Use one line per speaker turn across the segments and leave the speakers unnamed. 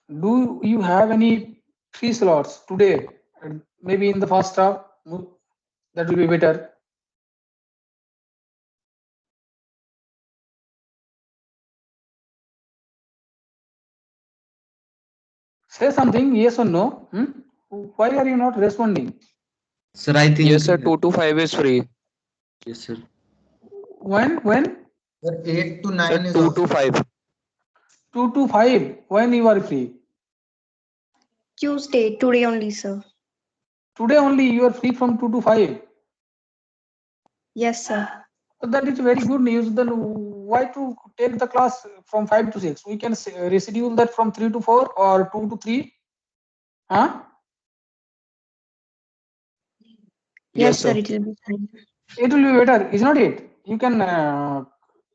Do you have any free slots today? Maybe in the first half, that will be better. Say something, yes or no. Why are you not responding?
Sir, I
Yes,
think
sir. 2 to 5 is free.
yes, sir.
When?
Sir, 8 to
Sir,
9 is
2
also.
to 5.
2 to 5. When you are free?
Tuesday, today only, sir.
Today only you are free from 2 to 5.
Yes, sir.
So that is very good news. Then why to take the class from 5 to 6? We can reschedule that from 3 to 4 or 2 to 3. Huh?
Yes,
Yes, sir,
sir.
it will be fine.
It will be better, is not it? You can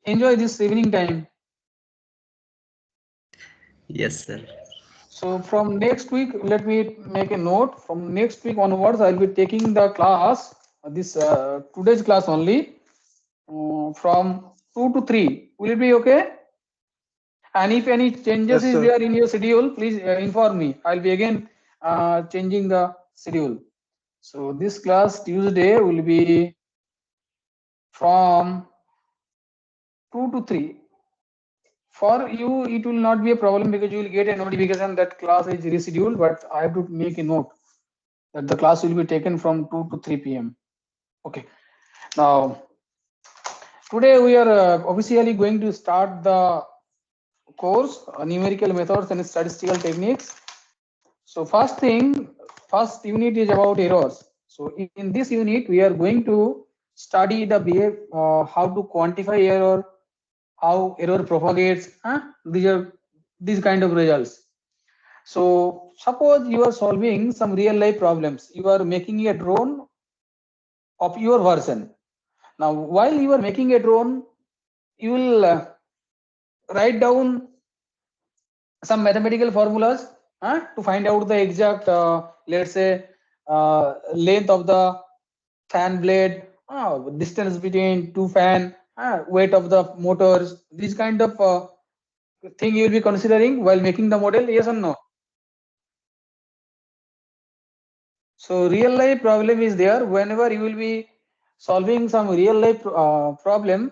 enjoy this evening time.
Yes, sir.
So from next week, let me make a note. From next week onwards, I'll be taking the class, this today's class only, from 2 to 3. Will it be okay? And if any changes
Yes,
is
sir.
there in your schedule, please inform me. I'll be again changing the schedule. So this class Tuesday will be from 2 to 3. For you, it will not be a problem because you will get a notification that class is rescheduled, but I have to make a note that the class will be taken from 2 to 3 p.m. Okay. Now, today we are officially going to start the course, numerical methods and statistical techniques. So first unit is about errors. So in this unit, we are going to study the how to quantify error, how error propagates. These are these kind of results. So suppose you are solving some real life problems. You are making a drone of your version. Now, while you are making a drone, you will write down some mathematical formulas to find out the exact, let's say, length of the fan blade, distance between two fan, weight of the motors, these kind of thing you will be considering while making the model, yes or no? So real life problem is there whenever you will be solving some real life problem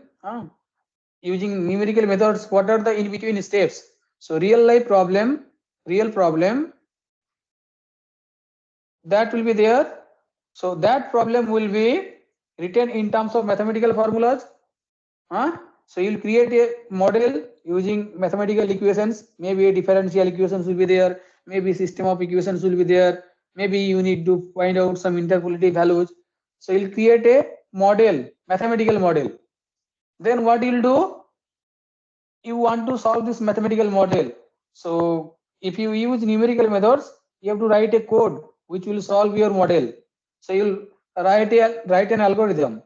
using numerical methods. What are the in between steps? So real problem that will be there. So that problem will be written in terms of mathematical formulas. So you'll create a model using mathematical equations. Maybe a differential equations will be there. Maybe system of equations will be there. Maybe you need to find out some interpolative values. So you'll create a model, mathematical model. Then what you'll do? You want to solve this mathematical model. So if you use numerical methods, you have to write a code which will solve your model. So you'll write an algorithm.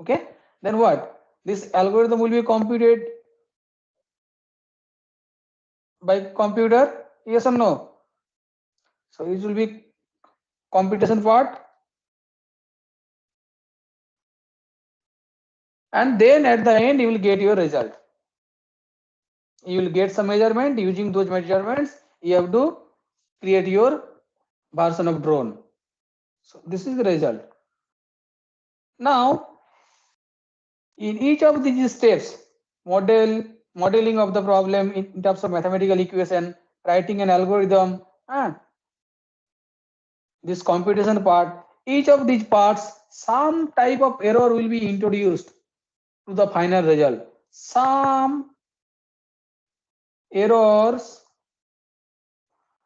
Okay. Then what? This algorithm will be computed by computer. Yes or no? So it will be computation part. And then at the end, you will get your result. You will get some measurement. Using those measurements, you have to create your version of drone. So this is the result. Now, in each of these steps, modeling of the problem in terms of mathematical equation, writing an algorithm, this computation part, each of these parts, some type of error will be introduced to the final result. Some errors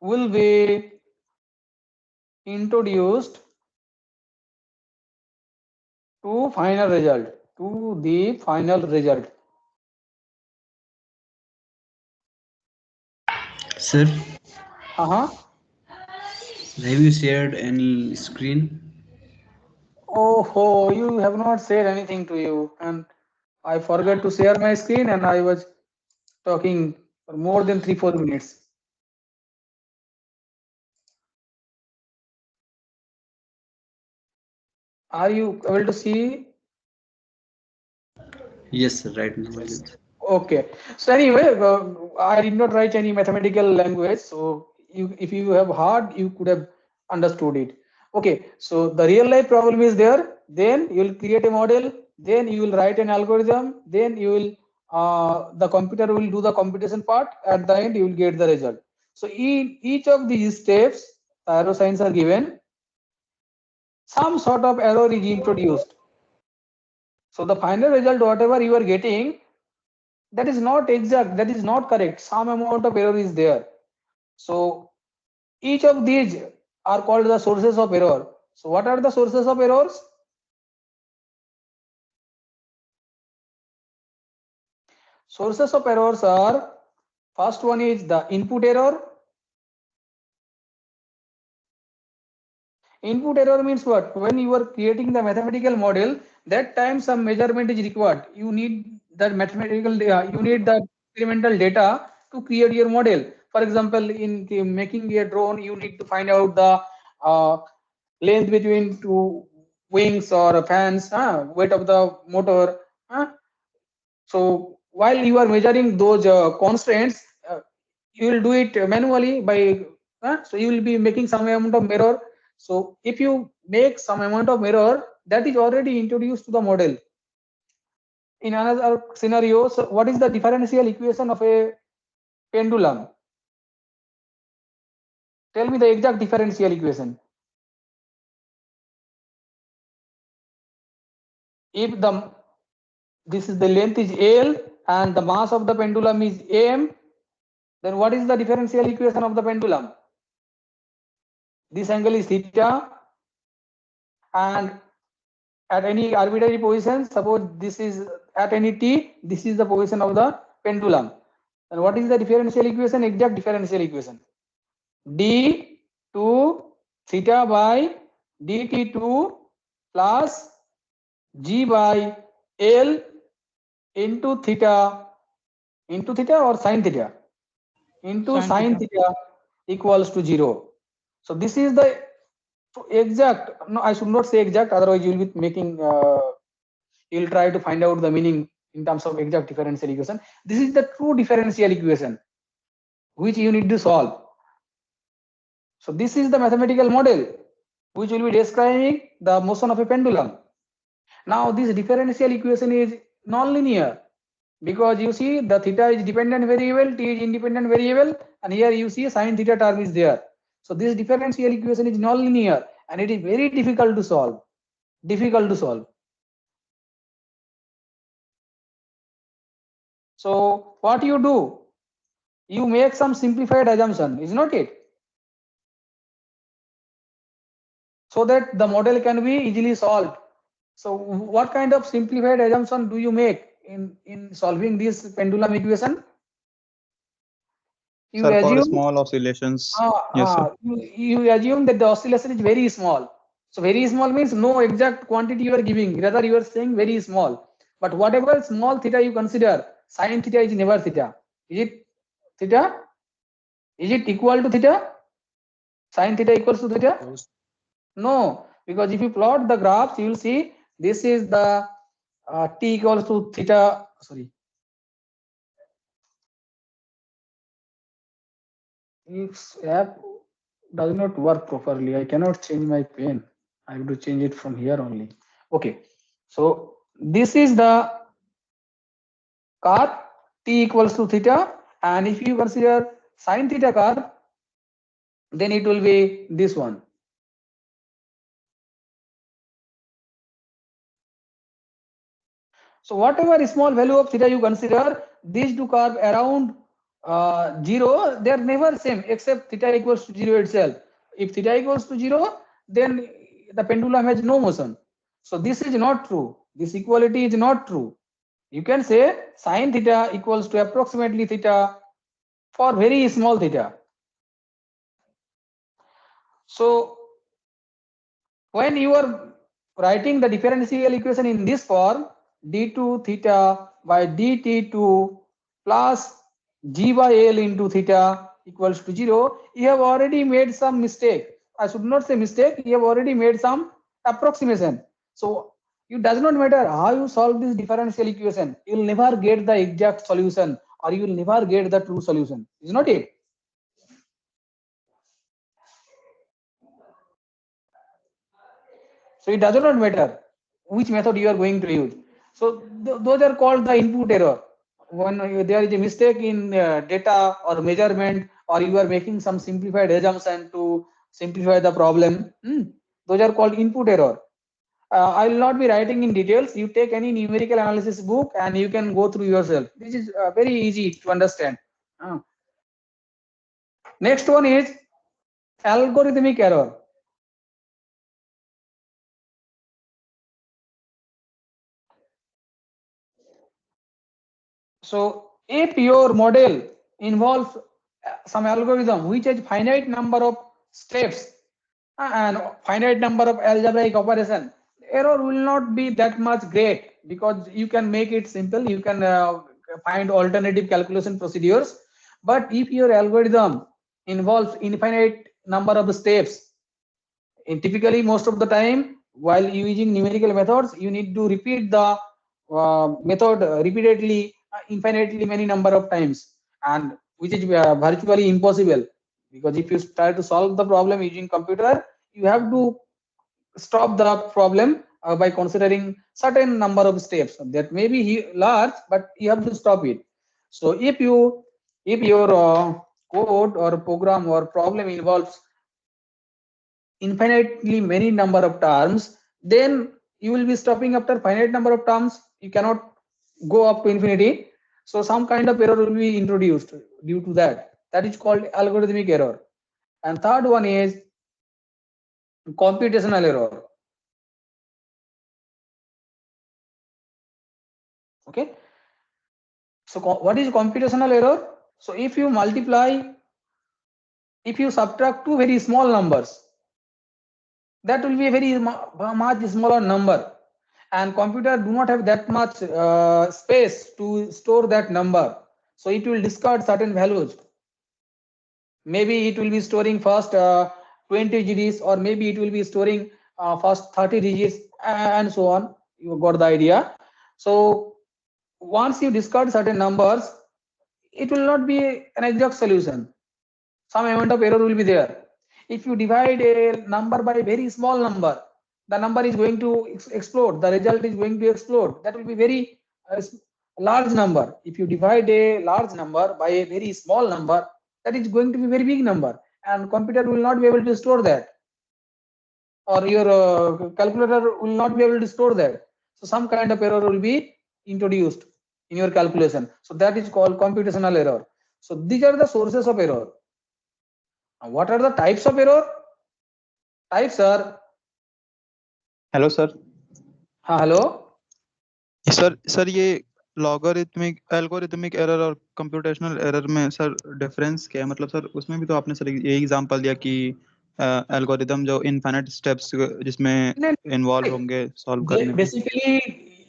will be introduced to final result, to the final result.
Sir,
Uh-huh.
have you shared any screen?
Oh, you have not said anything to you, and I forgot to share my screen, and I was talking for more than 3-4 minutes. Are you able to see?
Yes, sir. Right now I will.
Okay. So anyway, I did not write any mathematical language. So if you have hard, you could have understood it. Okay. So the real life problem is there. Then you will create a model. Then you will write an algorithm. Then you will the computer will do the computation part. At the end, you will get the result. So in each of these steps, arrow signs are given. Some sort of error is introduced. So the final result, whatever you are getting, that is not exact, that is not correct. Some amount of error is there. So each of these are called the sources of error. So what are the sources of errors? Sources of errors are, first one is the input error. Input error means what? When you are creating the mathematical model, that time some measurement is required. You need that mathematical data, you need the experimental data to create your model. For example, in making a drone, you need to find out the length between two wings or fans, weight of the motor. So while you are measuring those constraints, you will do it manually by, so you will be making some amount of error. So if you make some amount of error, that is already introduced to the model. In another scenario, so what is the differential equation of a pendulum? Tell me the exact differential equation. If this is the length is L and the mass of the pendulum is m, then what is the differential equation of the pendulum? This angle is theta, and at any arbitrary position, suppose this is at any t, this is the position of the pendulum. And what is the differential equation? Exact differential equation. d2 theta by dt2 plus g by L into theta or sine theta into sine theta equals to 0. So this is the exact, no, I should not say exact, otherwise you will be making, you will try to find out the meaning in terms of exact differential equation. This is the true differential equation which you need to solve. So this is the mathematical model which will be describing the motion of a pendulum. Now this differential equation is non-linear, because you see the theta is dependent variable, t is independent variable, and here you see sine theta term is there. So this differential equation is non-linear and it is very difficult to solve. So what you do? You make some simplified assumption, is not it? So that the model can be easily solved. So what kind of simplified assumption do you make in solving this pendulum equation? You
Sir, for
assume
small oscillations. Yes, sir.
you assume that the oscillation is very small. So very small means no exact quantity you are giving, rather you are saying very small. But whatever small theta you consider, sine theta is never theta. Is it theta? Is it equal to theta? Sine theta equals to theta? No, because if you plot the graphs, you will see this is the t equals to theta. Sorry. If app does not work properly, I cannot change my pen. I have to change it from here only. Okay. So this is the curve t equals to theta, and if you consider sine theta curve, then it will be this one. So whatever small value of theta you consider, these two curve around 0, they are never same except theta equals to 0 itself. If theta equals to 0, then the pendulum has no motion. So this is not true. This equality is not true. You can say sine theta equals to approximately theta for very small theta. So when you are writing the differential equation in this form, d2 theta by dt2 plus g by L into theta equals to 0, you have already made some mistake. I should not say mistake, you have already made some approximation. So it does not matter how you solve this differential equation, you will never get the exact solution, or you will never get the true solution. Is not it? So it does not matter which method you are going to use. So those are called the input error. When there is a mistake in data or measurement, or you are making some simplified assumption to simplify the problem, those are called input error. I will not be writing in details. You take any numerical analysis book and you can go through yourself. This is very easy to understand. Next one is algorithmic error. So if your model involves some algorithm which has finite number of steps and finite number of algebraic operation, error will not be that much great, because you can make it simple. You can find alternative calculation procedures. But if your algorithm involves infinite number of steps, and typically most of the time while using numerical methods, you need to repeat the method repeatedly, infinitely many number of times, and which is virtually impossible, because if you try to solve the problem using computer, you have to stop the problem by considering certain number of steps that may be large, but you have to stop it. So if your code or program or problem involves infinitely many number of terms, then you will be stopping after finite number of terms. You cannot go up to infinity. So some kind of error will be introduced due to that. That is called algorithmic error. And third one is computational error. Okay. So what is computational error? So if you subtract two very small numbers, that will be a very much smaller number, and computer do not have that much space to store that number, so it will discard certain values. Maybe it will be storing first 20 digits, or maybe it will be storing first 30 digits, and so on. You got the idea. So once you discard certain numbers, it will not be an exact solution. Some amount of error will be there. If you divide a number by a very small number, the number is going to explode. The result is going to explode. That will be very large number. If you divide a large number by a very small number, that is going to be very big number, and computer will not be able to store that, or your calculator will not be able to store that. So some kind of error will be introduced in your calculation. So that is called computational error. So these are the sources of error. What are the types of error? Types are.
Hello, sir.
Hello.
Sir ये algorithmic error और computational error में sir difference क्या है? मतलब sir उसमें भी तो आपने सर ये एग्जांपल दिया कि एल्गोरिदम जो इनफाइनाइट स्टेप्स जिसमें इन्वॉल्व होंगे सॉल्व करने में.
Basically,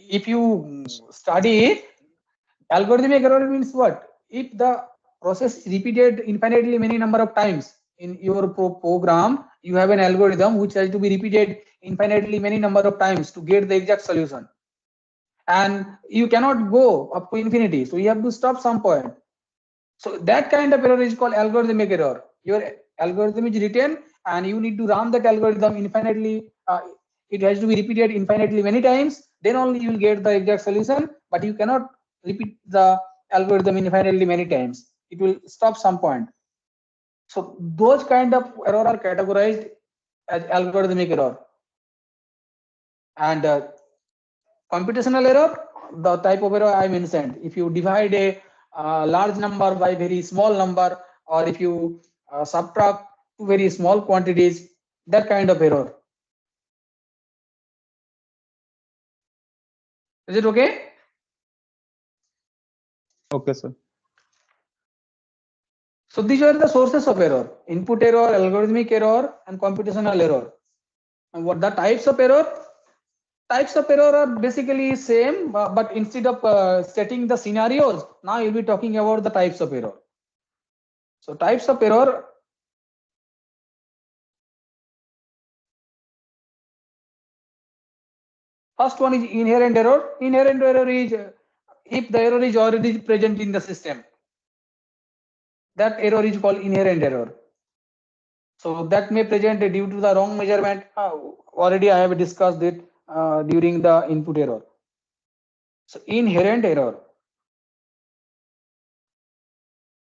if you study algorithmic error means what? If the process is repeated infinitely many number of times in your program, you have an algorithm which has to be repeated infinitely many number of times to get the exact solution, and you cannot go up to infinity, so you have to stop some point. So that kind of error is called algorithmic error. Your algorithm is written and you need to run that algorithm infinitely. It has to be repeated infinitely many times, then only you will get the exact solution, but you cannot repeat the algorithm infinitely many times. It will stop some point. So those kind of error are categorized as algorithmic error. And computational error, the type of error I mentioned, if you divide a large number by very small number, or if you subtract two very small quantities, that kind of error. Is it okay?
Okay, sir.
So these are the sources of error: input error, algorithmic error, and computational error. And what the types of error? Types of error are basically same, but instead of setting the scenarios, now you'll be talking about the types of error. So types of error. First one is inherent error. Inherent error is if the error is already present in the system. That error is called inherent error. So that may present due to the wrong measurement. Already I have discussed it during the input error. So inherent error,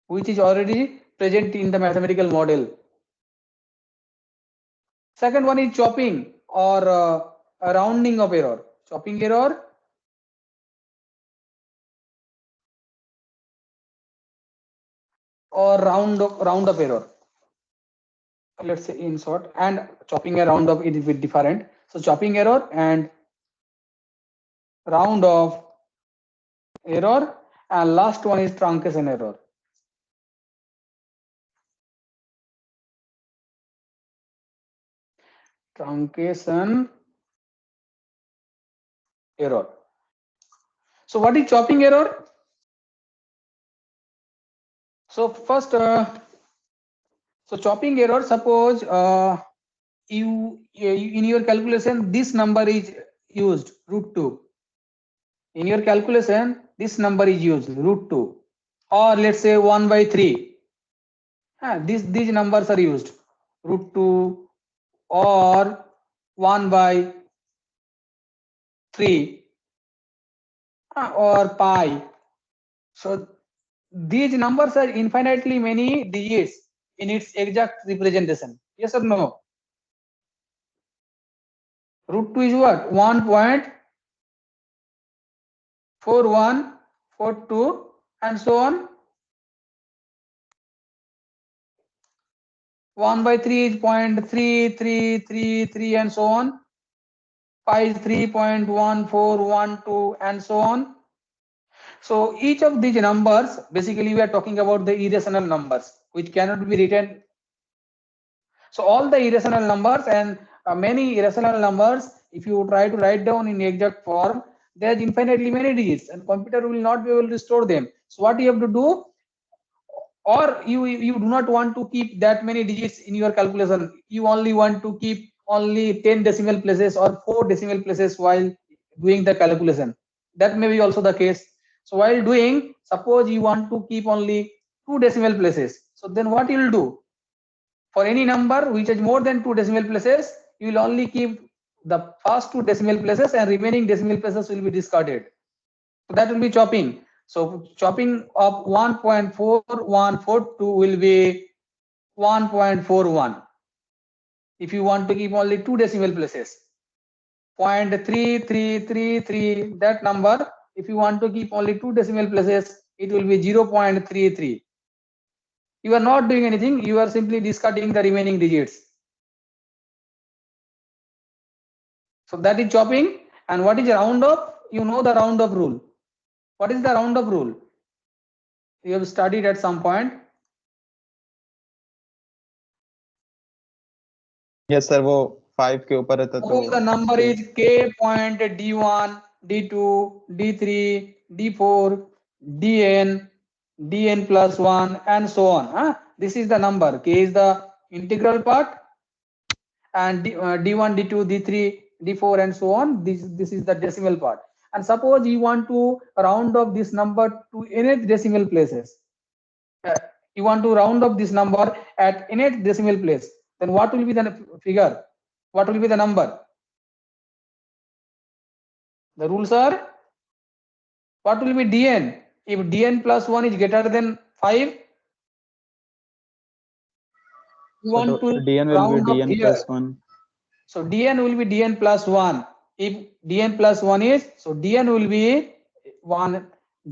which is already present in the mathematical model. Second one is chopping or a rounding of error. Chopping error or round of error. Let's say in short, and chopping a round of it is a bit different. So chopping error and round of error, and last one is truncation error. Truncation error. So what is chopping error? So first, so chopping error, suppose you in your calculation this number is used, √2. In your calculation this number is used, √2, or let's say 1/3. These numbers are used, √2 or 1/3 or pi. So these numbers are infinitely many digits in its exact representation. Yes or no? √2 is what? 1.4142 and so on. 1/3 is 0.3333 and so on. Pi is 3.1412 and so on. So each of these numbers, basically we are talking about the irrational numbers which cannot be written. So all the irrational numbers and many irrational numbers, if you try to write down in exact form, there's infinitely many digits and computer will not be able to store them. So what you have to do, or you do not want to keep that many digits in your calculation, you only want to keep only 10 decimal places or 4 decimal places while doing the calculation. That may be also the case. So while doing, suppose you want to keep only 2 decimal places, so then what you will do, for any number which is more than 2 decimal places, you will only keep the first 2 decimal places and remaining decimal places will be discarded. So that will be chopping. So chopping of 1.4142 will be 1.41. If you want to keep only 2 decimal places, 0.3333, that number, if you want to keep only 2 decimal places, it will be 0.33. You are not doing anything, you are simply discarding the remaining digits. So that is chopping. And what is round up? You know the round up rule. What is the round up rule? You have studied at some point.
Yes sir, वो 5 के ऊपर रहता तो
Suppose the number is k.d1, d2, d3, d4, dn, dn plus 1 and so on. This is the number. K is the integral part and d1, d2, d3, d4 and so on. This is the decimal part. And suppose you want to round up this number to nth decimal places. You want to round up this number at nth decimal place. Then what will be the figure? What will be the number? The rules are, what will be dn? If dn plus 1 is greater than 5, you
so
want to
dn will
round
be
up
dn
here.
plus 1.
So dn will be dn plus 1. If dn plus 1 is, so dn will be 1.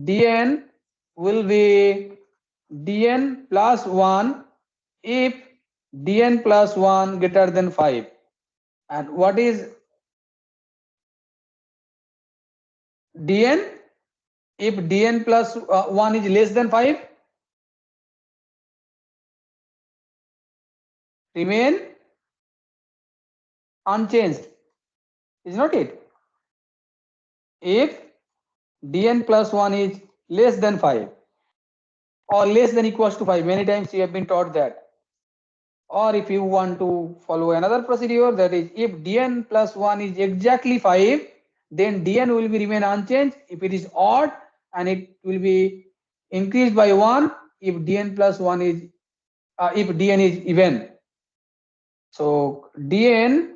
dn will be dn plus 1 if dn plus 1 greater than 5. And what is dn? If dn plus 1 is less than 5, remain unchanged, is not it? If dn plus 1 is less than 5 or less than equals to 5, many times you have been taught that. Or if you want to follow another procedure, that is if dn plus 1 is exactly 5, then dn will be remain unchanged if it is odd, and it will be increased by 1 if dn plus 1 is if dn is even. So dn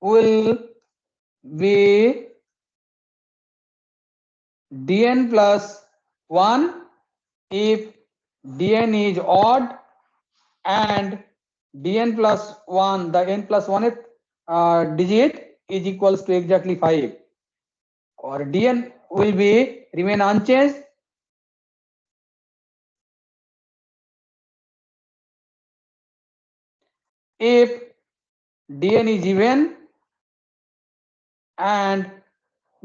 will be dn plus 1 if dn is odd, and dn plus 1, the n plus 1th digit is equals to exactly 5, or dn will be remain unchanged if dn is even and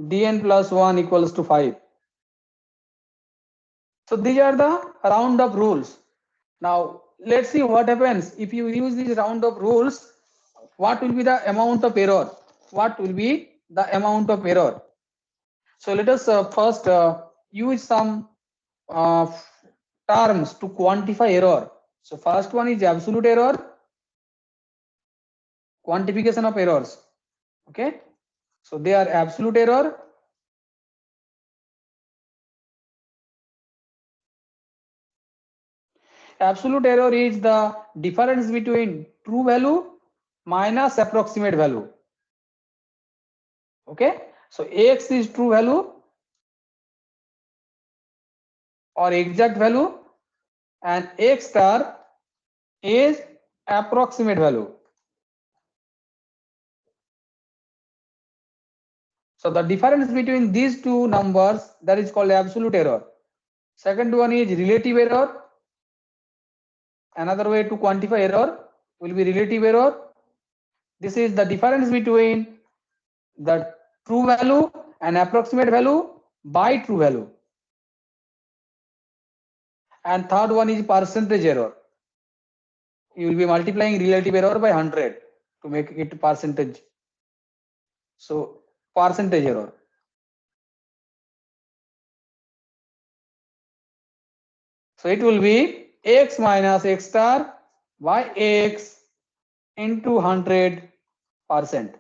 dn plus 1 equals to 5. So these are the round up rules. Now let's see what happens if you use these round up rules. What will be the amount of error? What will be the amount of error? So let us first use some terms to quantify error. So first one is absolute error, quantification of errors. Okay, so they are absolute error, absolute error is the difference between true value minus approximate value. Okay, so x is true value or exact value, and x star is approximate value. So the difference between these two numbers, that is called absolute error. Second one is relative error. Another way to quantify error will be relative error. This is the difference between the true value and approximate value by true value. And third one is percentage error. You will be multiplying relative error by 100 to make it percentage. So percentage error. So it will be x minus x star by x into 100%.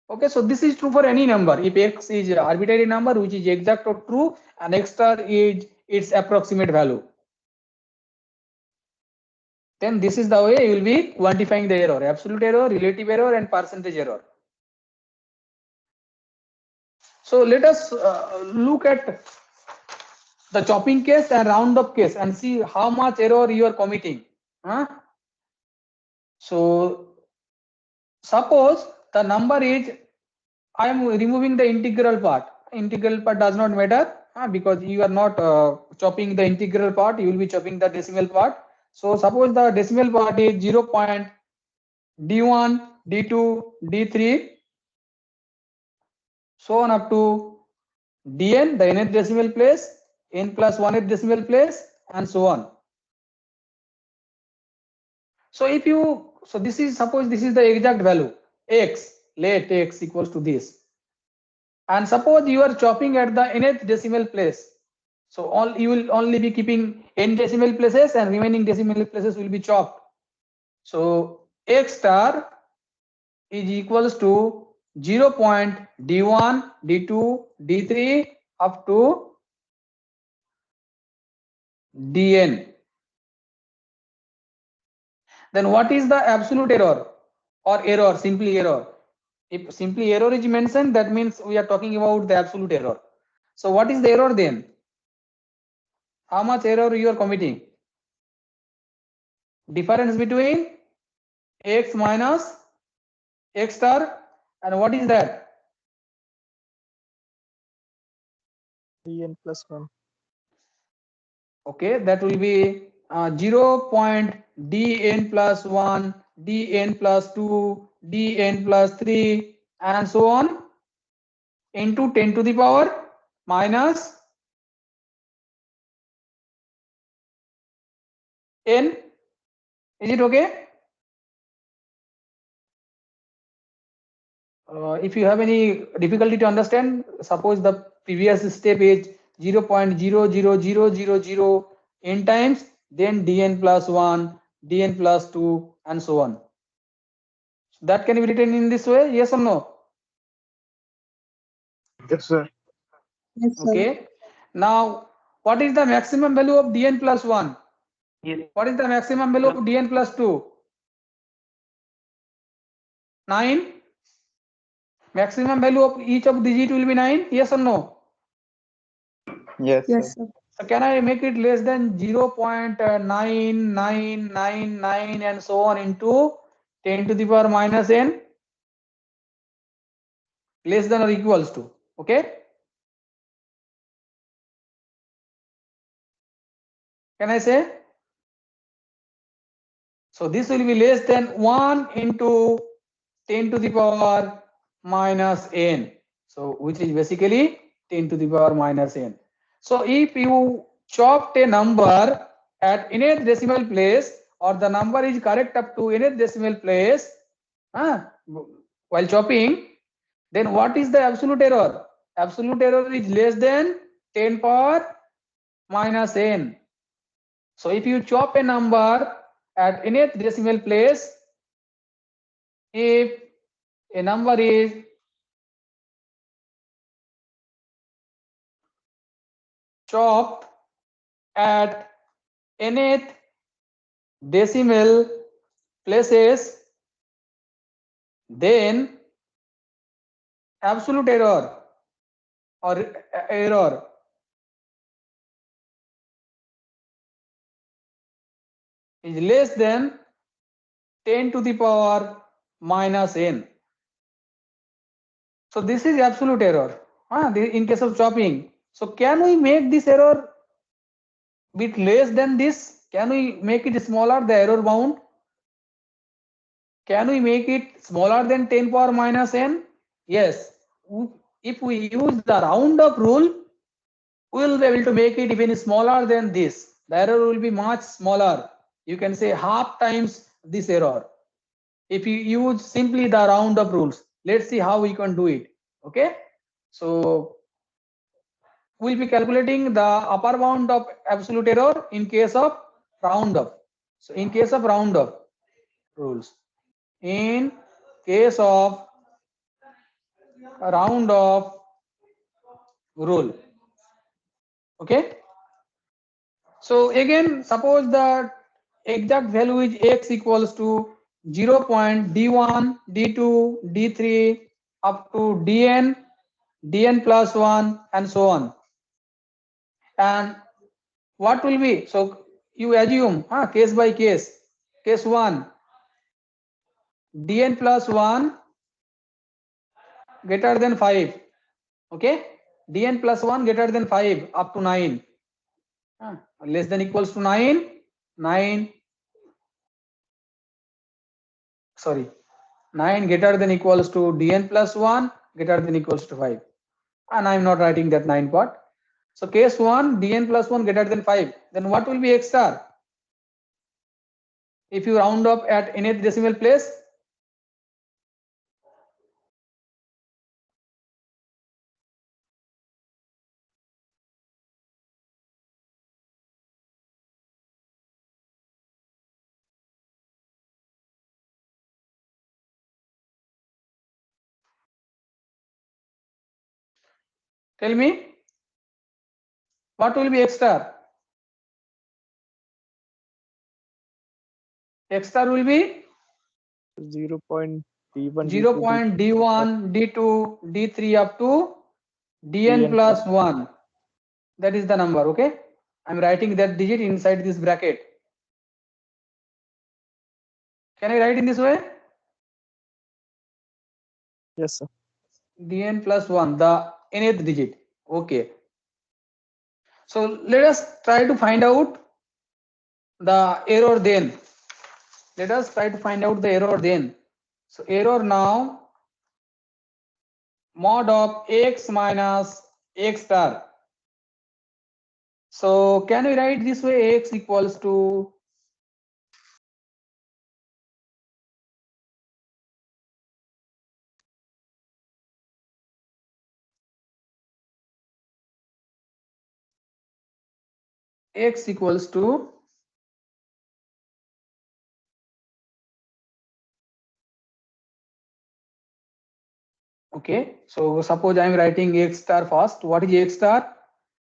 Okay, so this is true for any number. If x is an arbitrary number which is exact or true, and x star is its approximate value, then this is the way you will be quantifying the error: absolute error, relative error, and percentage error. So let us look at the chopping case and round up case and see how much error you are committing. So suppose the number is, I am removing the integral part. Integral part does not matter because you are not chopping the integral part, you will be chopping the decimal part. So suppose the decimal part is 0.d1, d2, d3, so on up to dn, the nth decimal place, n plus 1th decimal place, and so on. So if you, so this is, suppose this is the exact value x, let x equals to this, and suppose you are chopping at the nth decimal place, so all you will only be keeping n decimal places and remaining decimal places will be chopped. So x star is equals to 0.d1, d2, d3 up to dn. Then what is the absolute error or error, simply error? If simply error is mentioned, that means we are talking about the absolute error. So what is the error then? How much error you are committing? Difference between x minus x star, and what is that?
dn plus 1.
Okay, that will be 0.dn plus 1, dn plus 2, dn plus 3, and so on, into 10 to the power minus n. Is it okay? If you have any difficulty to understand, suppose the previous step is 0.00000 n times, then dn plus 1, dn plus 2, and so on. That can be written in this way, yes or no?
Yes, sir.
Yes, sir.
Okay. Now, what is the maximum value of dn plus 1?
Yes.
What is the maximum value of dn plus 2? 9. Maximum value of each of digit will be 9. Yes or no?
Yes,
Yes,
sir.
sir.
So can I make it less than 0.9999 and so on into 10 to the power minus n? Less than or equals to. Okay. Can I say? So this will be less than 1 into 10 to the power minus n. So which is basically 10 to the power minus n. So if you chopped a number at nth decimal place, or the number is correct up to nth decimal place while chopping, then what is the absolute error? Absolute error is less than 10 power minus n. So if you chop a number at nth decimal place, if a number is chopped at nth decimal places, then absolute error or error is less than 10 to the power minus n. So this is absolute error in case of chopping. So can we make this error bit less than this? Can we make it smaller, the error bound? Can we make it smaller than 10 power minus n? Yes. If we use the round up rule, we will be able to make it even smaller than this. The error will be much smaller. You can say half times this error. If you use simply the round up rules, let's see how we can do it. Okay. So we'll be calculating the upper bound of absolute error in case of round up. So in case of round up rules, in case of round off rule. Okay. So again, suppose the exact value is x equals to 0.d1, d2, d3 up to dn, dn plus 1 and so on. And what will be? So you assume case by case. Case 1, dn plus 1 greater than 5. Okay. dn plus 1 greater than 5 up to 9. Less than equals to 9, 9 sorry 9 greater than equals to dn plus 1 greater than equals to 5, and I am not writing that 9 part. So case 1, dn plus 1 greater than 5, then what will be x star if you round up at nth decimal place? Tell me, what will be x star? X star will be
0.D1, D2,
0.d1, d2, d3 up to dn plus 1. That is the number. Okay, I'm writing that digit inside this bracket. Can I write in this way?
Yes, sir.
dn plus 1, the nth digit. Okay. So let us try to find out the error then. Let us try to find out the error then. So error now, mod of x minus x star. So can we write this way? X equals to x equals to Okay, so suppose I am writing x star first. What is x star?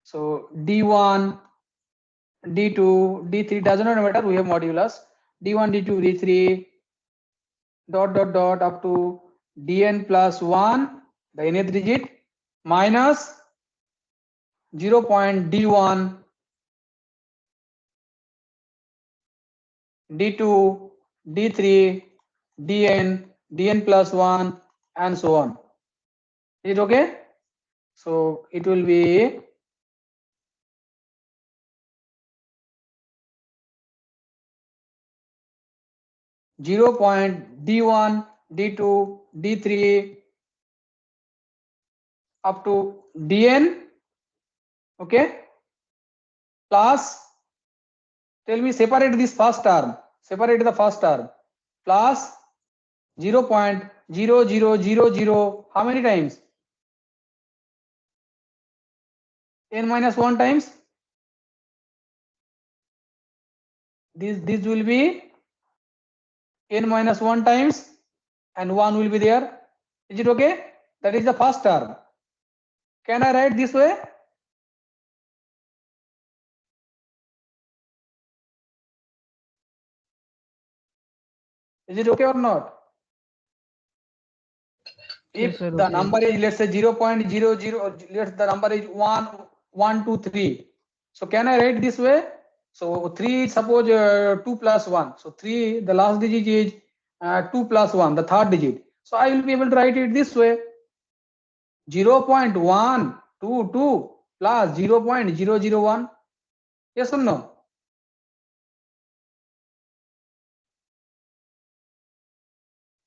So d1, d2, d3 does not matter. We have modulus d1, d2, d3 dot dot dot up to dn plus 1, the nth digit, minus 0.d1, d2, d3, dn plus 1, and so on. Is it okay? So it will be 0.d1, d2, d3 up to dn, okay, plus, tell me, separate this first term, separate the first term, plus 0.0000, how many times? N minus 1 times. This will be n minus 1 times, and 1 will be there. Is it okay? That is the first term. Can I write this way? Is it okay or not? If
Yes, sir,
the
okay.
number is, let's say 0.00, let's the number is 1, 1, 2, 3. So can I write this way? So 3 is suppose 2 plus 1. So 3, the last digit is 2 plus 1, the third digit. So I will be able to write it this way: 0.122 plus 0.001. Yes or no?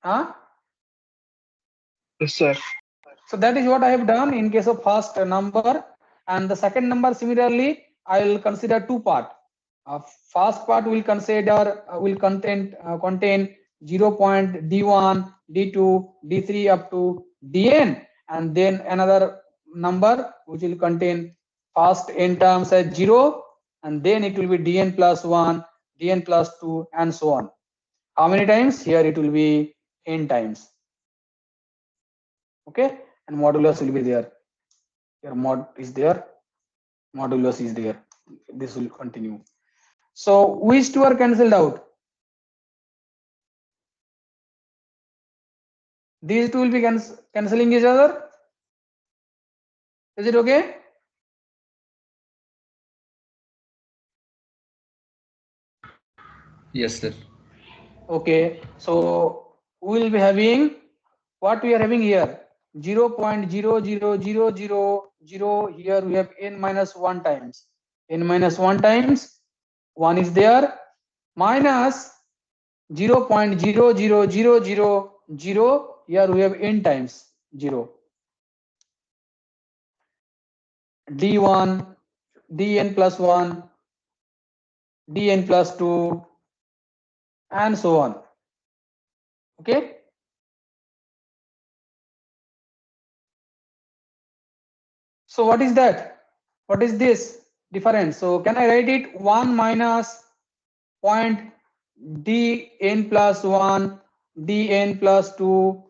Huh?
Yes, sir.
So that is what I have done in case of first number, and the second number similarly I will consider two part. First part will consider will contain 0.d1, d2, d3 up to dn, and then another number which will contain first n terms as 0, and then it will be dn plus 1, dn plus 2, and so on. How many times? Here it will be n times. Okay, and modulus will be there. Here mod is there, modulus is there. This will continue. So which two are cancelled out? These two will be cancelling each other. Is it okay?
Yes, sir.
Okay, so we will be having what we are having here: 0.00000. Here we have n minus 1 times. N minus 1 times 1 is there, minus 0.00000. Here we have n times 0. d1, dn plus 1, dn plus 2, and so on. Okay. So what is that? What is this difference? So can I write it 1 minus point dn plus 1, dn plus 2,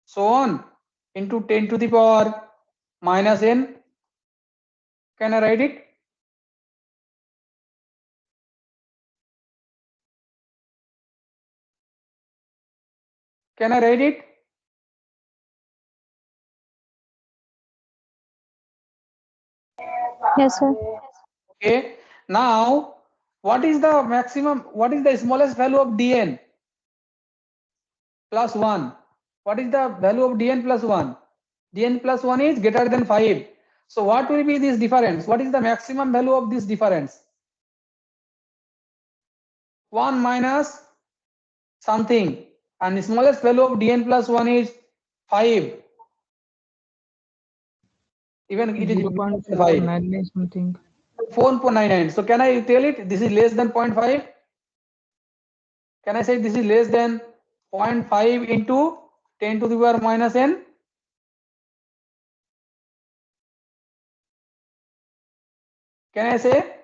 so on, into 10 to the power minus n? Can I write it? Can I write it?
Yes, sir.
Okay. Now, what is the maximum? What is the smallest value of dn plus 1? What is the value of dn plus 1? Dn plus 1 is greater than 5. So what will be this difference? What is the maximum value of this difference? 1 minus something, and the smallest value of dn plus 1 is 5. Even it is 5.
0.499 something.
4.99. So can I tell it this is less than 0.5? Can I say this is less than 0.5 into 10 to the power minus n? Can I say?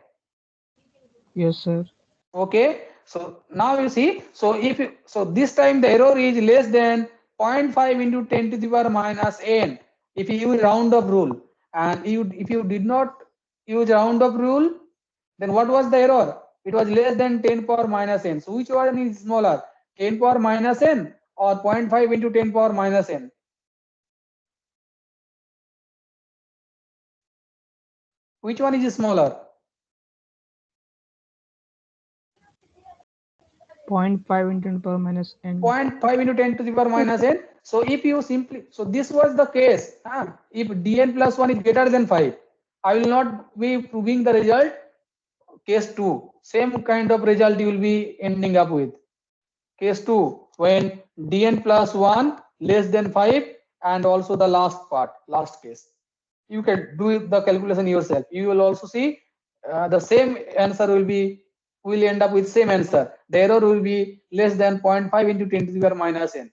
Yes, sir.
Okay. So now you see. So if so, this time the error is less than 0.5 into 10 to the power minus n. If you use round up rule, and if you did not use round up rule, then what was the error? It was less than 10 power minus n. So which one is smaller, 10 power minus n or 0.5 into 10 power minus n? Which one is smaller?
0.5 into 10 power minus n.
0.5 into 10 to the power minus n. So if you simply, so this was the case. If dn plus 1 is greater than 5, I will not be proving the result. Case 2, same kind of result you will be ending up with. Case 2, when dn plus 1 less than 5, and also the last part, last case. You can do the calculation yourself. You will also see the same answer will end up with same answer. The error will be less than 0.5 into 10 to the power minus n.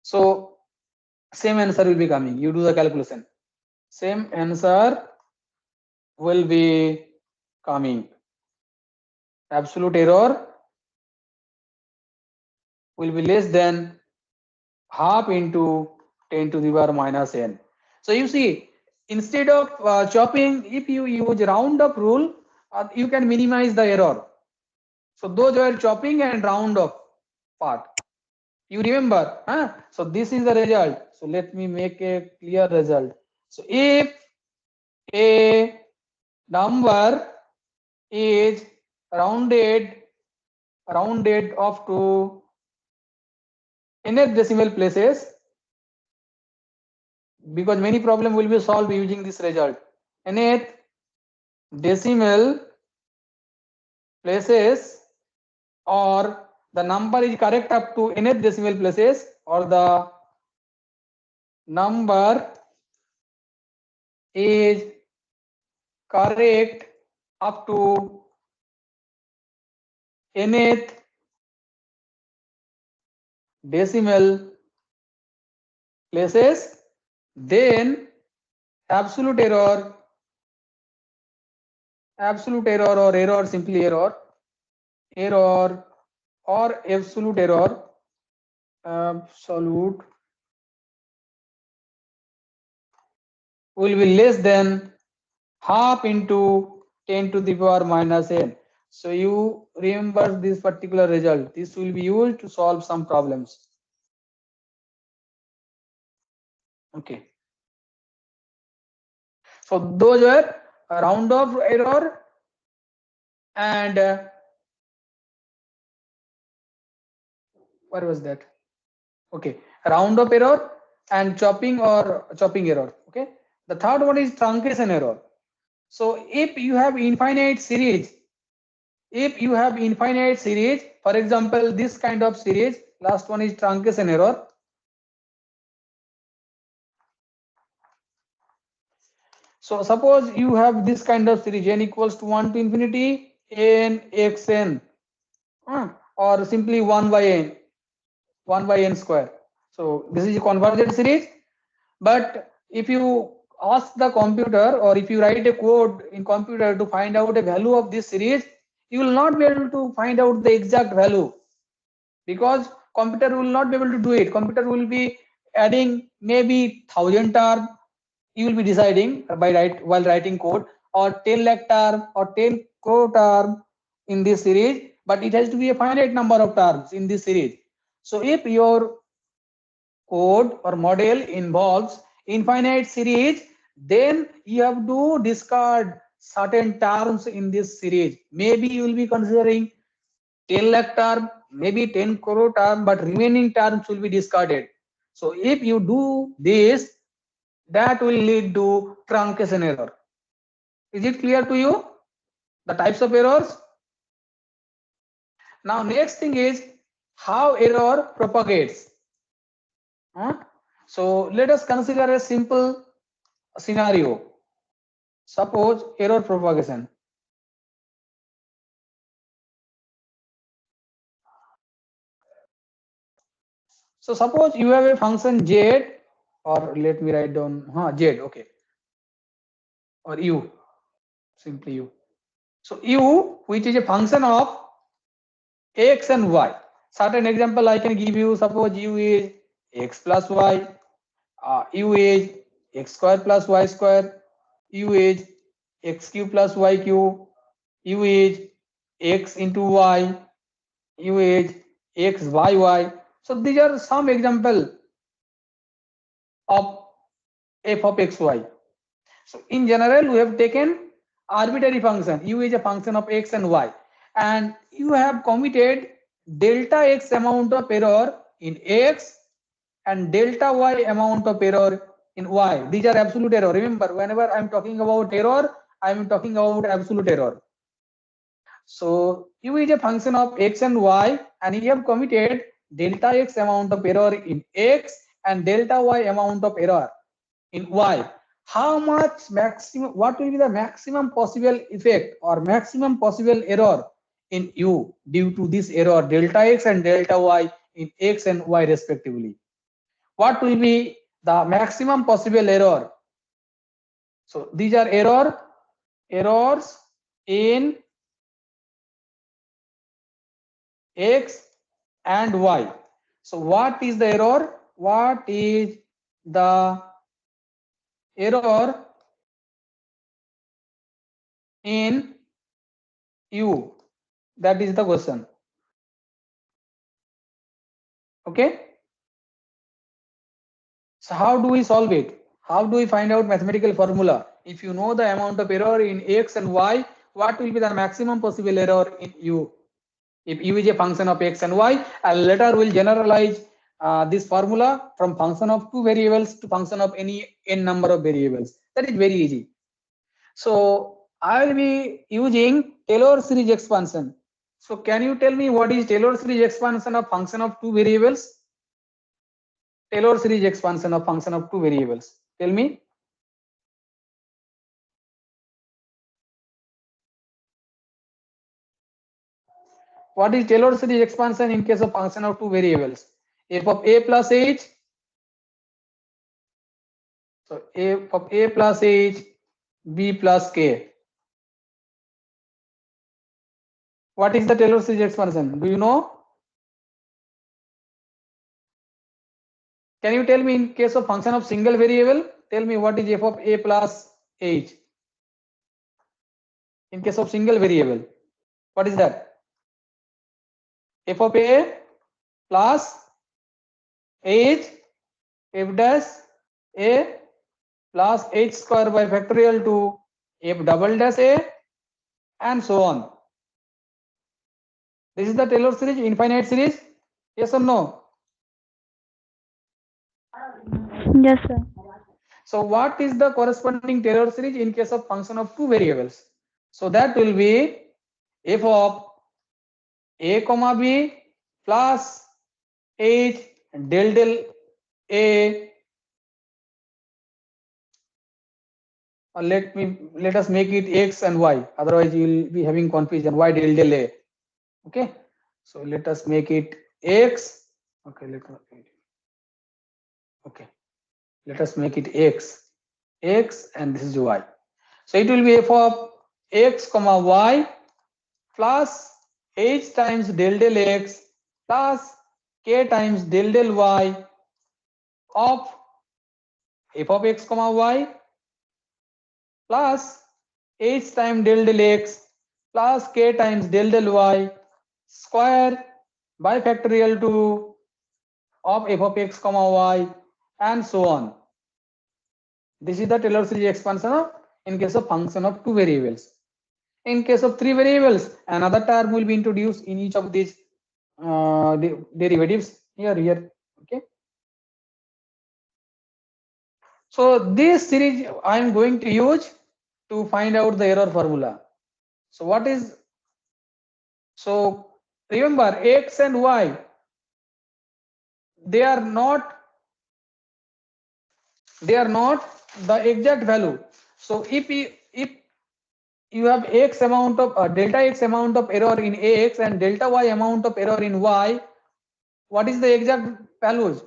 So same answer will be coming. You do the calculation. Same answer will be coming. Absolute error will be less than half into 10 to the power minus n. So you see, instead of chopping, if you use round up rule, you can minimize the error. So those were chopping and round up part. You remember? So this is the result. So let me make a clear result. So if a number is rounded up to nth decimal places, because many problem will be solved using this result. Nth decimal places, or the number is correct up to nth decimal places, or the number is correct up to nth decimal places, then absolute error or error, simply error or absolute error, absolute will be less than half into 10 to the power minus n. So you remember this particular result. This will be used to solve some problems. Okay. So those were round off error and where was that? Okay, round up error and chopping error. Okay, the third one is truncation error. So if you have infinite series, for example, this kind of series, last one is truncation error. So suppose you have this kind of series, n equals to 1 to infinity n xn, or simply 1 by n square. So this is a convergent series. But if you ask the computer, or if you write a code in computer to find out a value of this series, you will not be able to find out the exact value, because computer will not be able to do it. Computer will be adding maybe 1000 term. You will be deciding while writing code, or 10 lakh term or 10 crore term in this series, but it has to be a finite number of terms in this series. So if your code or model involves infinite series, then you have to discard certain terms in this series. Maybe you will be considering 10 lakh term, maybe 10 crore term, but remaining terms will be discarded. So if you do this, that will lead to truncation error. Is it clear to you, the types of errors? Now next thing is how error propagates. So let us consider a simple scenario. Suppose error propagation. So suppose you have a function z, or let me write down z, okay, or u, simply u. So u, which is a function of x and y. Certain example I can give you. Suppose u is x plus y, u is x square plus y square, u is x cube plus y cube, u is x into y, u is x by y. So these are some example of f of xy. So in general, we have taken arbitrary function. U is a function of x and y, and you have committed delta x amount of error in x and delta y amount of error in y. These are absolute error. Remember, whenever I'm talking about error, I'm talking about absolute error. So u is a function of x and y, and you have committed delta x amount of error in x and delta y amount of error in y. How much maximum, what will be the maximum possible effect or maximum possible error in u due to this error delta x and delta y in x and y respectively? What will be the maximum possible error? So these are errors in x and y. So what is the error? What is the error in u? That is the question. Okay. So how do we solve it? How do we find out mathematical formula? If you know the amount of error in x and y, what will be the maximum possible error in u? If u is a function of x and y, and later we'll generalize this formula from function of two variables to function of any n number of variables. That is very easy. So I will be using Taylor series expansion. So can you tell me what is Taylor series expansion of function of two variables? Taylor series expansion of function of two variables. Tell me. What is Taylor series expansion in case of function of two variables? F of a plus h. So f of a plus h, b plus k. What is the Taylor series expansion? Do you know? Can you tell me in case of function of single variable? Tell me what is f of a plus h. In case of single variable, what is that? F of a plus h f dash a plus h square by factorial to f double dash a and so on. This is the Taylor series, infinite series. Yes or no?
Yes, sir.
So what is the corresponding Taylor series in case of function of two variables? So that will be f of a comma b plus h del del a. Let us make it x and y, otherwise you will be having confusion. Y del del a. Okay, so let us make it x. Okay, let us make it x and this is y. So it will be f of x comma y plus h times del del x plus k times del del y of f of x comma y plus h times del del x plus k times del del y square by factorial to of f of x comma y and so on. This is the Taylor series expansion in case of function of two variables. In case of three variables, another term will be introduced in each of these derivatives here. Okay. So this series I am going to use to find out the error formula. So what is? So remember, x and y, they are not the exact value. So if you have x amount of delta x amount of error in x and delta y amount of error in y, what is the exact values?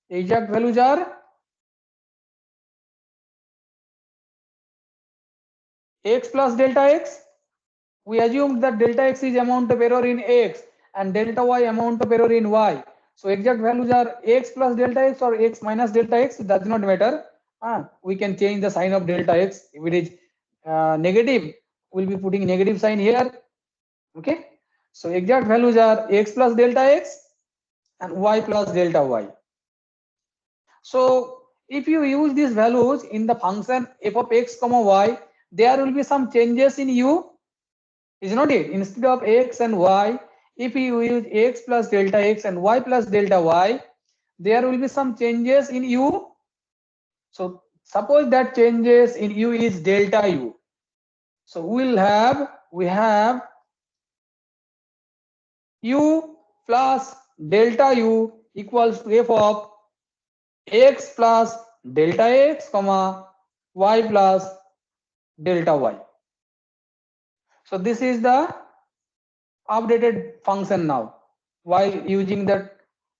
The exact values are x plus delta x. We assume that delta x is amount of error in x and delta y amount of error in y. So exact values are x plus delta x or x minus delta x, it does not matter. We can change the sign of delta x. If it is negative, we'll be putting negative sign here. Okay, so exact values are x plus delta x and y plus delta y. So if you use these values in the function f of x comma y, there will be some changes in u, is not it? Instead of x and y, if you use x plus delta x and y plus delta y, there will be some changes in u. So suppose that changes in u is delta u. So we have u plus delta u equals to f of x plus delta x comma y plus delta y. So this is the updated function now while using the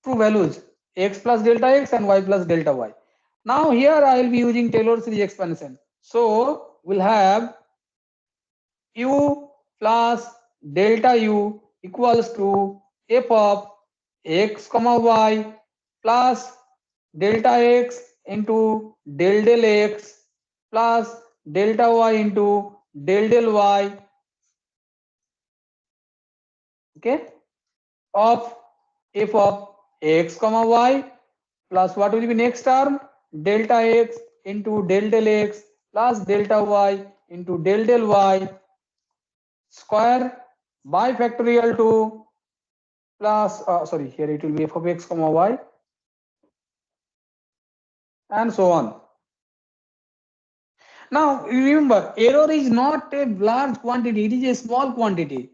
true values x plus delta x and y plus delta y. Now here I will be using Taylor series expansion. So we'll have u plus delta u equals to f of x comma y plus delta x into del x plus delta y into del y, okay, of f of x comma y plus what will be next term, delta x into del x plus delta y into del y square by factorial 2 plus sorry, here it will be f of x comma y and so on. Now remember, error is not a large quantity, it is a small quantity.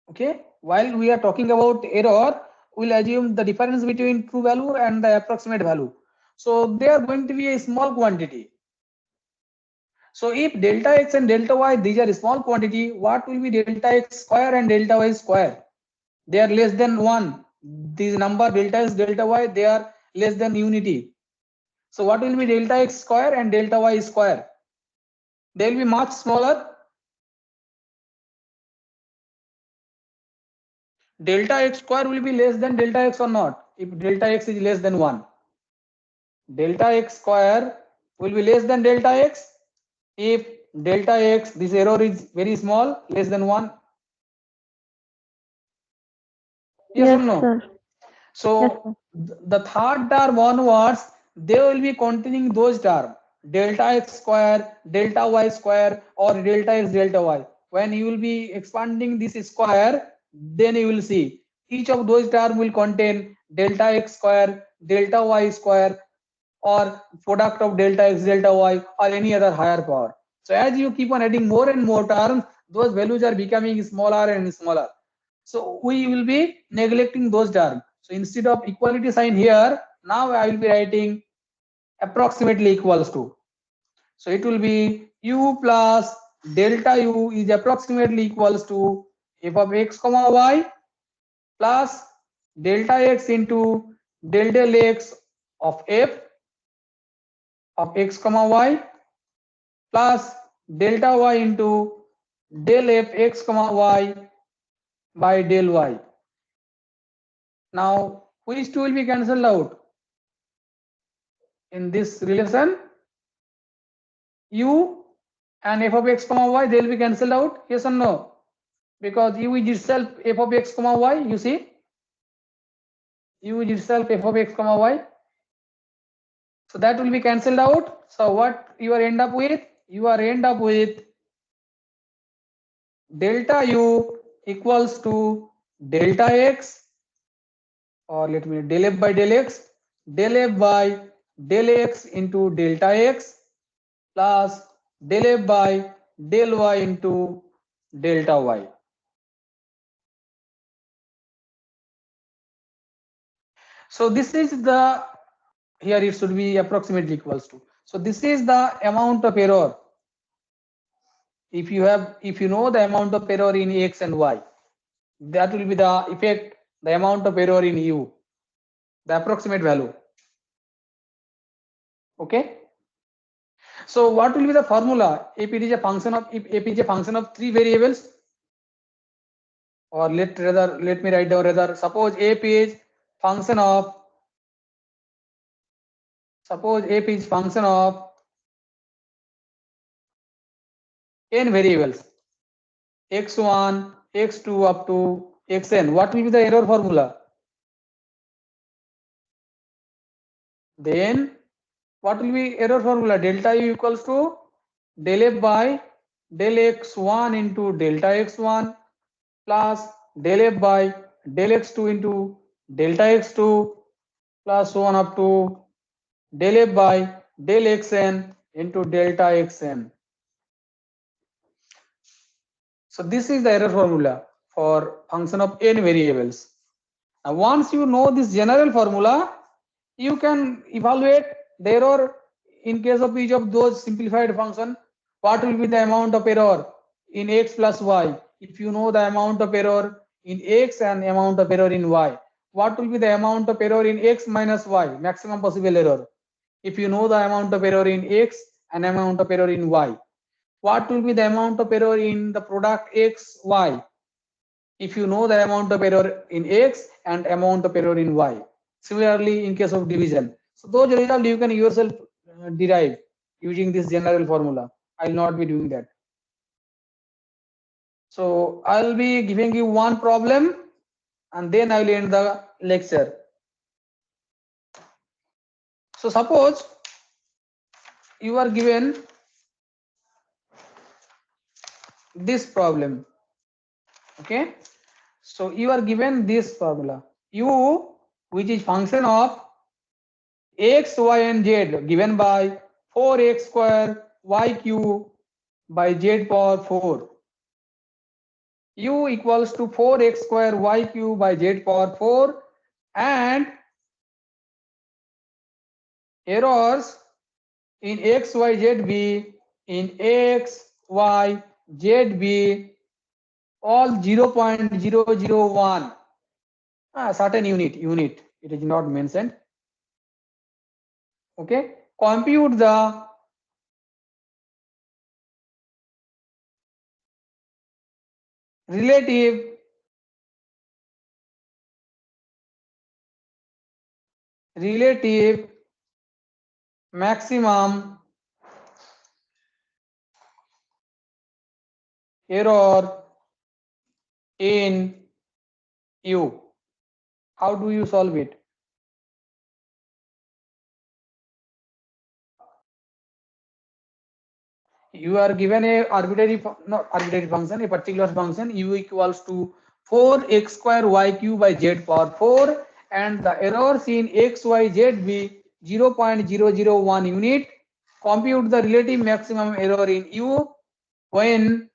Okay, while we are talking about error, we'll assume the difference between true value and the approximate value. So they are going to be a small quantity. So if delta x and delta y, these are small quantity, what will be delta x square and delta y square? They are less than 1. These number delta x, delta y, they are less than unity. So what will be delta x square and delta y square? They will be much smaller. Delta x square will be less than delta x or not? If delta x is less than 1. Delta x square will be less than delta x if delta x, this error is very small, less than 1. Yes or no?
sir.
So
Yes, sir.
the third term onwards, they will be containing those terms, delta x square, delta y square, or delta x, delta y. When you will be expanding this square, then you will see each of those terms will contain delta x square, delta y square, or product of delta x, delta y, or any other higher power. So as you keep on adding more and more terms, those values are becoming smaller and smaller. So we will be neglecting those terms. So instead of equality sign here, now I will be writing approximately equals to. So it will be u plus delta u is approximately equals to f of x comma y plus delta x into del x of f of x comma y plus delta y into del f x comma y by del y. Now which two will be cancelled out in this relation? U and f of x comma y, they will be cancelled out, yes or no? Because u is itself f of x comma y, you see, u is itself f of x comma y, so that will be cancelled out. So what you are end up with? You are end up with delta u equals to delta x, or let me del f by del x, del f by del x into delta x plus del f by del y into delta y. So this is the, here it should be approximately equals to. So this is the amount of error. If you know the amount of error in x and y, that will be the effect, the amount of error in u, the approximate value. Okay. So what will be the formula if it is a function of, if f is a function of 3 variables? Or let me write down rather, suppose f is function of, suppose f is function of n variables, x1, x2 up to xn, what will be the error formula? Then what will be error formula? Delta u equals to del f by del x1 into delta x1 plus del f by del x2 into delta x2 plus so on up to del f by del xn into delta xn. So this is the error formula for function of n variables. Now once you know this general formula, you can evaluate the error in case of each of those simplified function. What will be the amount of error in x plus y? If you know the amount of error in x and amount of error in y, what will be the amount of error in x minus y, maximum possible error? If you know the amount of error in x and amount of error in y, what will be the amount of error in the product x y? If you know the amount of error in x and amount of error in y. Similarly, in case of division, so those results you can yourself derive using this general formula. I will not be doing that. So I will be giving you one problem and then I will end the lecture. So suppose you are given this problem. Okay, so you are given this formula u, which is function of x, y and z given by 4x square y cube by z power 4. U equals to 4x square y cube by z power 4 and errors in x, y, z b in x, y, z b all 0.001. Certain unit it is not mentioned. Okay, compute the relative maximum error in U. How do you solve it? You are given a not arbitrary function, a particular function u equals to 4x square y cube by z power 4 and the errors in x, y, z be 0.001 unit. Compute the relative maximum error in u when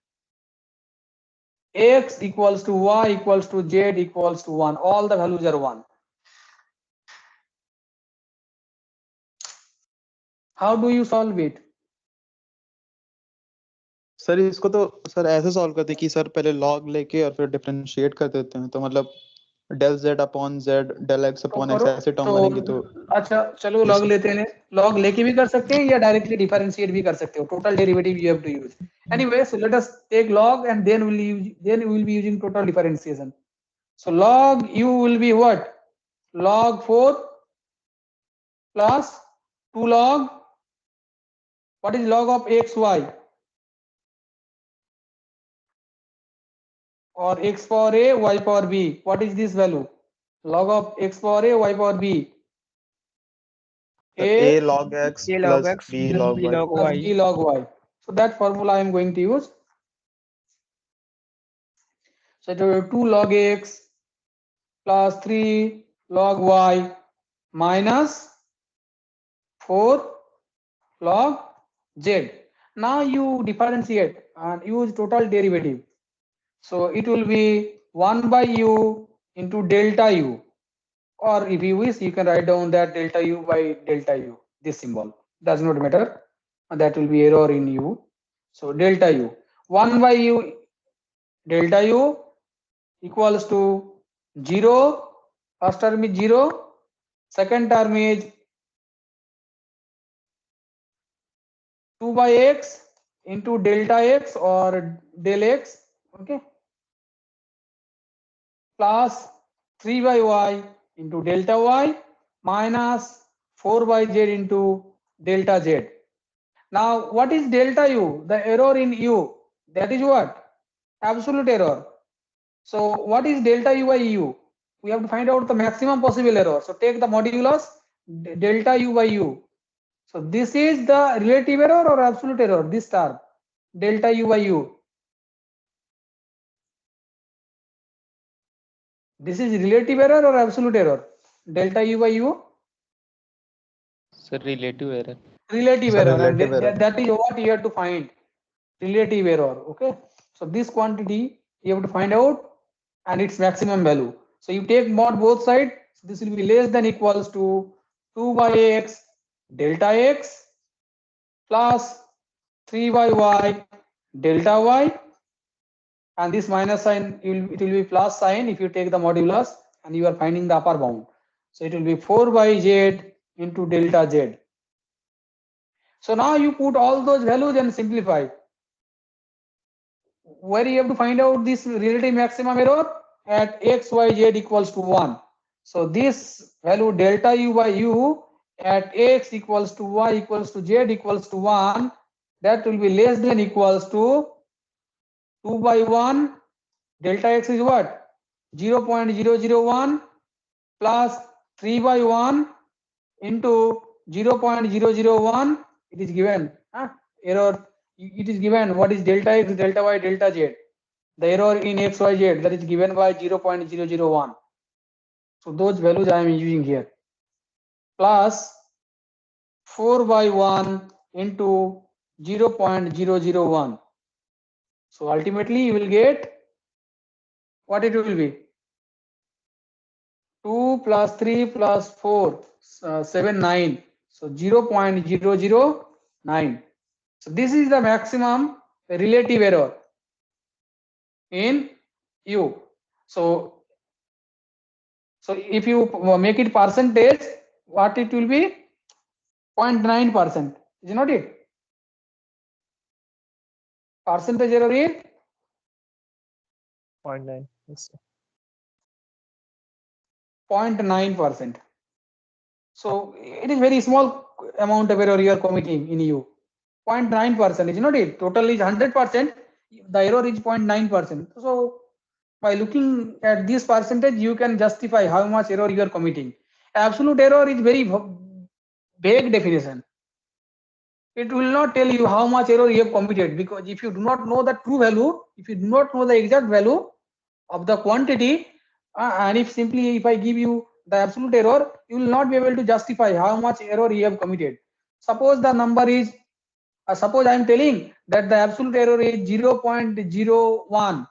x equals to y equals to z equals to 1. All the values are 1. How do you solve it?
Sir इसको तो sir ऐसे solve करते हैं कि sir पहले log लेके और फिर डिफरेंशिएट कर देते हैं, तो मतलब del z upon z del x upon x ऐसे टर्म बनेंगे तो
अच्छा चलो लॉग लेते हैं, लॉग लेके भी कर सकते हैं या डायरेक्टली डिफरेंशिएट भी कर सकते हो. Total derivative you have to use. Anyway, so let us take log and then we will be using total differentiation. So log u will be what? Log 4 plus 2 log. What is log of x, y? Or x power a, y power b. What is this value? Log of x power a, y power b.
a log x
A log
plus
x
b
plus
log
b
y.
log
Plus
y.
b log y. So that formula I am going to use. So it will be 2 log x plus 3 log y minus 4 log z. Now you differentiate and use total derivative. So it will be 1 by u into delta u, or if you wish you can write down that delta u by delta u, this symbol does not matter, and that will be error in u. So delta u 1 by u delta u equals to 0. First term is 0, second term is 2 by x into delta x or del x, okay, plus 3 by y into delta y minus 4 by z into delta z. Now, what is delta u? The error in u. That is what? Absolute error. So, what is delta u by u? We have to find out the maximum possible error. So, take the modulus delta u by u. So, this is the relative error or absolute error? This term, delta u by u. This is relative error or absolute error? Delta u by u?
Sir, relative error.
Relative
Sir,
error.
relative
And
error.
that is what you have to find. Relative error. Okay. So this quantity you have to find out and its maximum value. So you take mod both sides. So this will be less than equals to 2 by x delta x plus 3 by y delta y, and this minus sign it will be plus sign if you take the modulus and you are finding the upper bound. So it will be 4 by z into delta z. So now you put all those values and simplify. Where you have to find out this relative maximum error at x, y, z equals to 1. So this value delta u by u at x equals to y equals to z equals to 1, that will be less than equals to 2 by 1. Delta x is what? 0.001 plus 3 by 1 into 0.001. It is given. Error. It is given. What is delta x, delta y, delta z? The error in x, y, z, that is given by 0.001. So those values I am using here. Plus 4 by 1 into 0.001. So ultimately you will get what it will be. 2 plus 3 plus 4, 7, 9. So 0.009. So this is the maximum relative error in U. So if you make it percentage, what it will be? 0.9%. Is not it? Percentage error is
0.9. Yes, sir.
0.9%. So it is very small amount of error you are committing in U. 0.9% is not it. Total is 100%. The error is 0.9%. So by looking at this percentage, you can justify how much error you are committing. Absolute error is very vague definition. It will not tell you how much error you have committed, because if you do not know the true value, if you do not know the exact value of the quantity, and if I give you the absolute error, you will not be able to justify how much error you have committed. Suppose the number is, suppose I am telling that the absolute error is 0.01.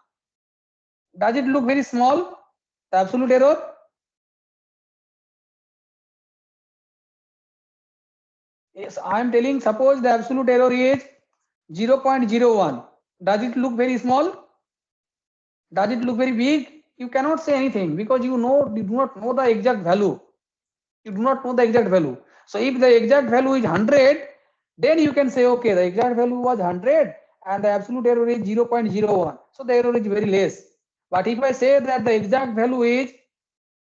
Does it look very small, the absolute error? Yes, I am telling, suppose the absolute error is 0.01. Does it look very small? Does it look very big? You cannot say anything, because you do not know the exact value. You do not know the exact value. So if the exact value is 100, then you can say, okay, the exact value was 100 and the absolute error is 0.01. So the error is very less. But if I say that the exact value is,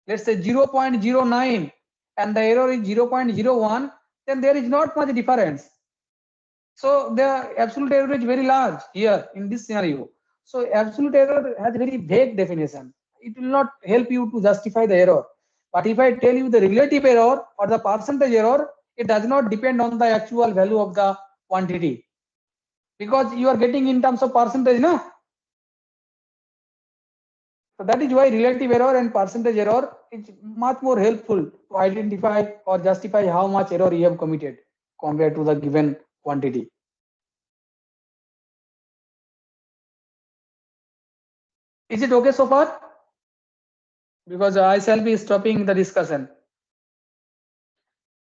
let's say 0.09 and the error is 0.01, then there is not much difference. So the absolute error is very large here in this scenario. So absolute error has very vague definition. It will not help you to justify the error. But if I tell you the relative error or the percentage error, it does not depend on the actual value of the quantity, because you are getting in terms of percentage, no? So that is why relative error and percentage error is much more helpful to identify or justify how much error you have committed compared to the given quantity. Is it okay so far? Because I shall be stopping the discussion.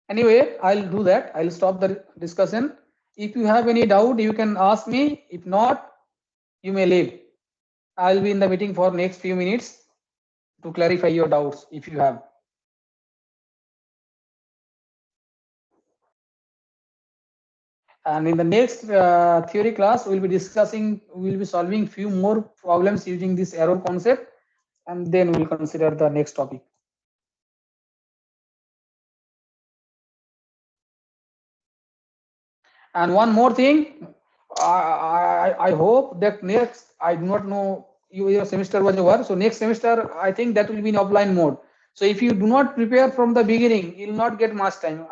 Anyway, I'll do that. I'll stop the discussion. If you have any doubt, you can ask me. If not, you may leave. I'll be in the meeting for next few minutes to clarify your doubts if you have. And in the next theory class, we'll be solving few more problems using this error concept, and then we'll consider the next topic. And one more thing, I hope that next, I do not know, your semester was over, so next semester I think that will be in offline mode. So if you do not prepare from the beginning, you will not get much time.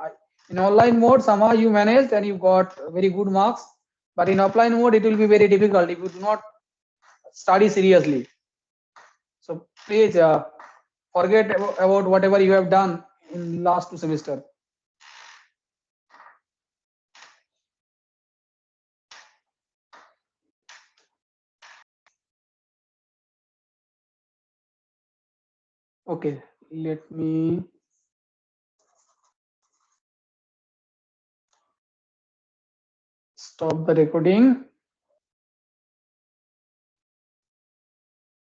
In online mode, somehow you managed and you got very good marks, but in offline mode it will be very difficult if you do not study seriously. So please forget about whatever you have done in last 2 semesters. Okay, let me stop the recording.